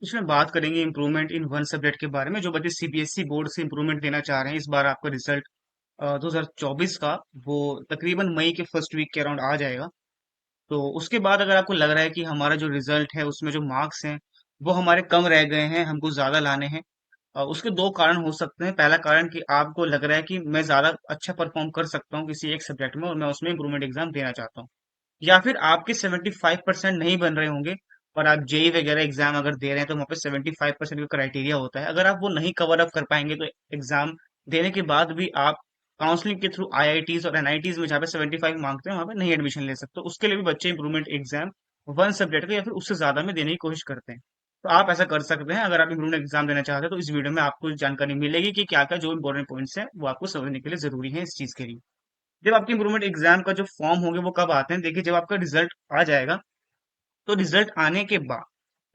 इसमें बात करेंगे इम्प्रूवमेंट इन वन सब्जेक्ट के बारे में। जो बच्चे सीबीएसई बोर्ड से इम्प्रूवमेंट देना चाह रहे हैं, इस बार आपका रिजल्ट 2024 का वो तकरीबन मई के फर्स्ट वीक के अराउंड आ जाएगा। तो उसके बाद अगर आपको लग रहा है कि हमारा जो रिजल्ट है उसमें जो मार्क्स हैं वो हमारे कम रह गए हैं, हमको ज्यादा लाने हैं, उसके दो कारण हो सकते हैं। पहला कारण कि आपको लग रहा है कि मैं ज्यादा अच्छा परफॉर्म कर सकता हूँ किसी एक सब्जेक्ट में और मैं उसमें इम्प्रूवमेंट एग्जाम देना चाहता हूँ। या फिर आपके 75% नहीं बन रहे होंगे और आप जेई वगैरह एग्जाम अगर दे रहे हैं तो वहाँ पे 75% का क्राइटेरिया होता है। अगर आप वो नहीं कवर अप कर पाएंगे तो एग्जाम देने के बाद भी आप काउंसलिंग के थ्रू आईआईटीज और एनआईटीज में जहाँ पे 75 मांगते हैं वहाँ पे नहीं एडमिशन ले सकते। उसके लिए भी बच्चे इंप्रूवमेंट एग्जाम वन सब्जेक्ट का या फिर उससे ज्यादा में देने की कोशिश करते हैं। तो आप ऐसा कर सकते हैं। अगर आप इंप्रूवमेंट एग्जाम देना चाहते हैं तो इस वीडियो में आपको जानकारी मिलेगी कि क्या क्या जो इंपॉर्टेंट पॉइंट्स हैं वो आपको समझने के लिए जरूरी है इस चीज के लिए। जब आपके इंप्रूवमेंट एग्जाम का जो फॉर्म होंगे वो कब आते हैं, देखिए जब आपका रिजल्ट आ जाएगा तो रिजल्ट आने के बाद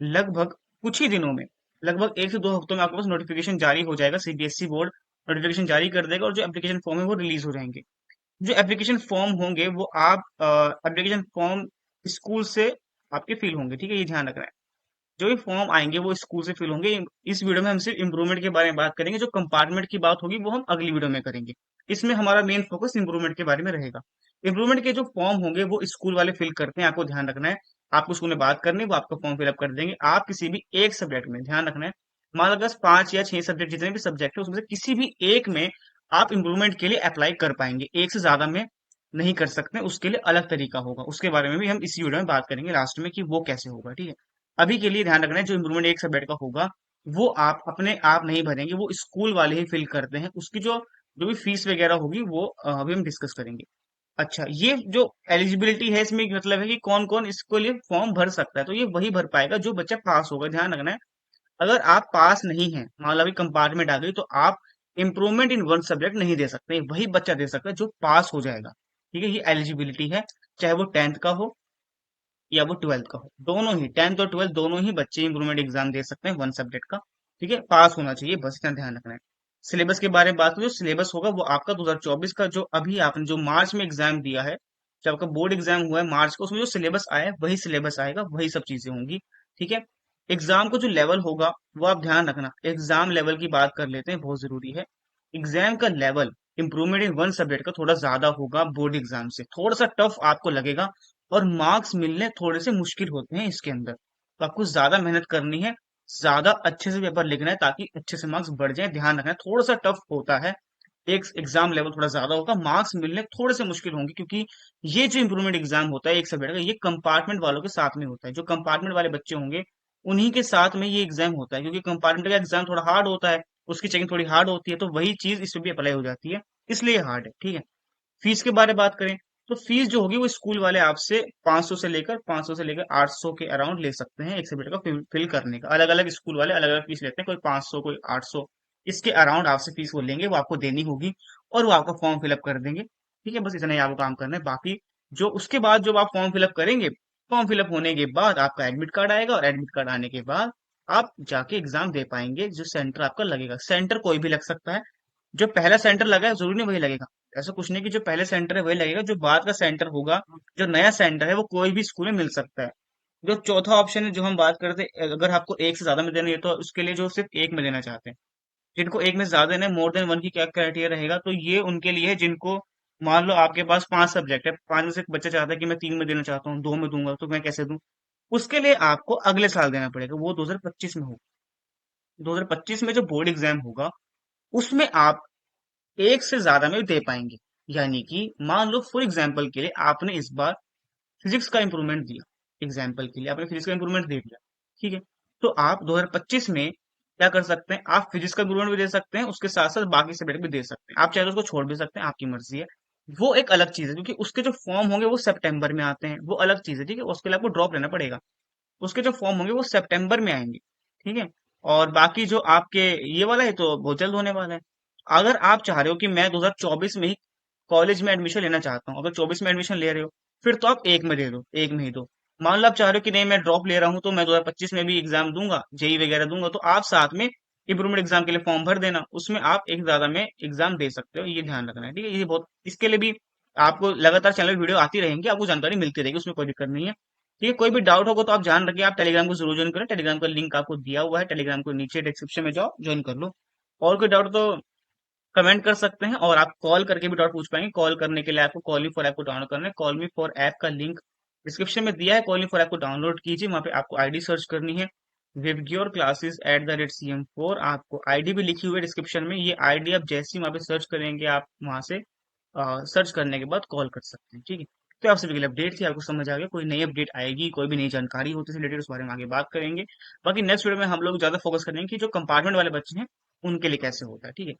लगभग कुछ ही दिनों में, लगभग 1 से 2 हफ्तों में आपके पास नोटिफिकेशन जारी हो जाएगा। सीबीएसई बोर्ड नोटिफिकेशन जारी कर देगा और जो एप्लीकेशन फॉर्म है वो रिलीज हो जाएंगे। जो एप्लीकेशन फॉर्म होंगे वो आप एप्लीकेशन फॉर्म स्कूल से आपके फिल होंगे, ठीक है, ये ध्यान रखना है। जो भी फॉर्म आएंगे वो स्कूल से फिल होंगे। इस वीडियो में हम सिर्फ इम्प्रूवमेंट के बारे में बात करेंगे। जो कंपार्टमेंट की बात होगी वो हम अगली वीडियो में करेंगे। इसमें हमारा मेन फोकस इम्प्रूवमेंट के बारे में रहेगा। इम्प्रूवमेंट के जो फॉर्म होंगे वो स्कूल वाले फिल करते हैं, आपको ध्यान रखना है। आपको स्कूल में बात करनी है, वो आपका फॉर्म फिलअप कर देंगे। आप किसी भी एक सब्जेक्ट में ध्यान रखना है, मान लो अगर 5 या 6 सब्जेक्ट जितने भी सब्जेक्ट है उसमें से किसी भी एक में आप इम्प्रूवमेंट के लिए अप्लाई कर पाएंगे, एक से ज्यादा में नहीं कर सकते। उसके लिए अलग तरीका होगा, उसके बारे में भी हम इसी वीडियो में बात करेंगे लास्ट में कि वो कैसे होगा, ठीक है। अभी के लिए ध्यान रखना है जो इम्प्रूवमेंट एक सब्जेक्ट का होगा वो आप अपने आप नहीं भरेंगे, वो स्कूल वाले ही फिल करते हैं। उसकी जो जो भी फीस वगैरह होगी वो अभी हम डिस्कस करेंगे। अच्छा, ये जो एलिजिबिलिटी है इसमें मतलब है कि कौन कौन इसको लिए फॉर्म भर सकता है, तो ये वही भर पाएगा जो बच्चा पास होगा। ध्यान रखना है, अगर आप पास नहीं हैं, मान लो अभी कंपार्टमेंट आ गई, तो आप इंप्रूवमेंट इन वन सब्जेक्ट नहीं दे सकते। वही बच्चा दे सकता है जो पास हो जाएगा, ठीक है। ये एलिजिबिलिटी है, चाहे वो 10th का हो या वो 12th का हो। दोनों ही 10th और 12th दोनों ही बच्चे इंप्रूवमेंट एग्जाम दे सकते हैं वन सब्जेक्ट का, ठीक है। पास होना चाहिए, बस इतना ध्यान रखना है। सिलेबस के बारे में बात करें, जो सिलेबस होगा वो आपका 2024 का जो अभी आपने जो मार्च में एग्जाम दिया है, जब आपका बोर्ड एग्जाम हुआ है मार्च को, उसमें जो सिलेबस आया है वही सिलेबस आएगा, वही सब चीजें होंगी, ठीक है। एग्जाम का जो लेवल होगा वो आप ध्यान रखना। एग्जाम लेवल की बात कर लेते हैं, बहुत जरूरी है। एग्जाम का level improvement in one subject का थोड़ा ज्यादा होगा, बोर्ड एग्जाम से थोड़ा सा टफ आपको लगेगा और मार्क्स मिलने थोड़े से मुश्किल होते हैं इसके अंदर। तो आपको ज्यादा मेहनत करनी है, ज्यादा अच्छे से पेपर लिखना है ताकि अच्छे से मार्क्स बढ़ जाए। ध्यान रखना है, थोड़ा सा टफ होता है। एक एग्जाम लेवल थोड़ा ज्यादा होगा, मार्क्स मिलने थोड़े से मुश्किल होंगे, क्योंकि ये जो इंप्रूवमेंट एग्जाम होता है एक सब्जेक्ट का, ये कंपार्टमेंट वालों के साथ में होता है। जो कंपार्टमेंट वाले बच्चे होंगे उन्हीं के साथ में ये एग्जाम होता है, क्योंकि कंपार्टमेंट का एग्जाम थोड़ा हार्ड होता है, उसकी चेकिंग थोड़ी हार्ड होती है, तो वही चीज इसमें भी अप्लाई हो जाती है, इसलिए हार्ड है, ठीक है। फीस के बारे में बात करें तो फीस जो होगी वो स्कूल वाले आपसे 500 से लेकर 800 के अराउंड ले सकते हैं एक सब्जेक्ट का फिल करने का। अलग अलग स्कूल वाले अलग अलग फीस लेते हैं, कोई 500 कोई 800, इसके अराउंड आपसे फीस वो लेंगे, वो आपको देनी होगी और वो आपका फॉर्म फिलअप कर देंगे, ठीक है। बस इतना ही आपको काम करना है। बाकी जो उसके बाद जब आप फॉर्म फिलअप करेंगे, फॉर्म फिलअप होने के बाद आपका एडमिट कार्ड आएगा और एडमिट कार्ड आने के बाद आप जाके एग्जाम दे पाएंगे। जो सेंटर आपका लगेगा, सेंटर कोई भी लग सकता है। जो पहला सेंटर लगा है जरूरी नहीं वही लगेगा, ऐसा कुछ नहीं कि जो पहले सेंटर है वही लगेगा। जो बाद का सेंटर होगा, जो नया सेंटर है वो कोई भी स्कूल में मिल सकता है। जो चौथा ऑप्शन है जो हम बात करते हैं, अगर आपको एक से ज्यादा में देना है तो उसके लिए जो सिर्फ एक में देना चाहते हैं। जिनको एक में ज्यादा देना है, मोर देन वन की क्या क्राइटेरिया रहेगा, तो ये उनके लिए है जिनको, मान लो आपके पास 5 सब्जेक्ट है, 5 में से एक बच्चा चाहता है कि मैं 3 में देना चाहता हूँ, 2 में दूंगा, तो मैं कैसे दूं? उसके लिए आपको अगले साल देना पड़ेगा, वो 2025 में होगा। 2025 में जो बोर्ड एग्जाम होगा उसमें आप एक से ज्यादा में दे पाएंगे। यानी कि मान लो फॉर एग्जाम्पल के लिए आपने इस बार फिजिक्स का इंप्रूवमेंट दिया, एग्जाम्पल के लिए आपने फिजिक्स का इंप्रूवमेंट दे दिया, ठीक है। तो आप 2025 में क्या कर सकते हैं, आप फिजिक्स का इंप्रूवमेंट भी दे सकते हैं, उसके साथ साथ बाकी सब्जेक्ट भी दे सकते हैं। आप चाहे तो उसको छोड़ भी सकते हैं, आपकी मर्जी है। वो एक अलग चीज है, क्योंकि उसके जो फॉर्म होंगे वो सितंबर में आते हैं, वो अलग चीज है, ठीक है। उसके लिए आपको ड्रॉप लेना पड़ेगा, उसके जो फॉर्म होंगे वो सितंबर में आएंगे, ठीक है। और बाकी जो आपके ये वाला है तो बहुत जल्द होने वाला है। अगर आप चाह रहे हो कि मैं 2024 में ही कॉलेज में एडमिशन लेना चाहता हूँ, अगर 24 में एडमिशन ले रहे हो, फिर तो आप एक में दे दो, एक में ही दो। मान लो आप चाह रहे हो कि नहीं मैं ड्रॉप ले रहा हूँ तो मैं 2025 में भी एग्जाम दूंगा, जेई वगैरह दूंगा, तो आप साथ में इम्प्रूवमेंट एग्जाम के लिए फॉर्म भर देना, उसमें आप एक ज्यादा में एग्जाम दे सकते हो। ये ध्यान रखना है, ठीक है। ये बहुत, इसके लिए भी आपको लगातार चैनल वीडियो आती रहेंगी, आपको जानकारी मिलती रहेगी, उसमें कोई दिक्कत नहीं है। ठीक है, कोई भी डाउट होगा तो आप जान रखिए, आप टेलीग्राम को जरूर ज्वाइन करें। टेलीग्राम का लिंक आपको दिया हुआ है, टेलीग्राम को नीचे डिस्क्रिप्शन में जाओ, ज्वाइन कर लो। और कोई डाउट तो कमेंट कर सकते हैं, और आप कॉल करके भी डाउट पूछ पाएंगे। कॉल करने के लिए आपको कॉल मी फॉर ऐप को डाउनलोड करना है। कॉल मी फॉर ऐप का लिंक डिस्क्रिप्शन में दिया है, कॉल मी फॉर ऐप को डाउनलोड कीजिए। वहां पे आपको आईडी सर्च करनी है, विवग्योर क्लासेस @CM4। आपको आईडी भी लिखी हुई है डिस्क्रिप्शन में, ये आईडी आप जैसे ही वहां पे सर्च करेंगे, आप वहां से सर्च करने के बाद कॉल कर सकते हैं। ठीक है, तो आप सभी के लिए अपडेट थी, आपको समझ आ गया। कोई नई अपडेट आएगी, कोई भी नई जानकारी होती है रिलेटेड, उस बारे में आगे बात करेंगे। बाकी नेक्स्ट वीडियो में हम लोग ज्यादा फोकस करेंगे कि जो कंपार्टमेंट वाले बच्चे हैं उनके लिए कैसे होता है। ठीक है।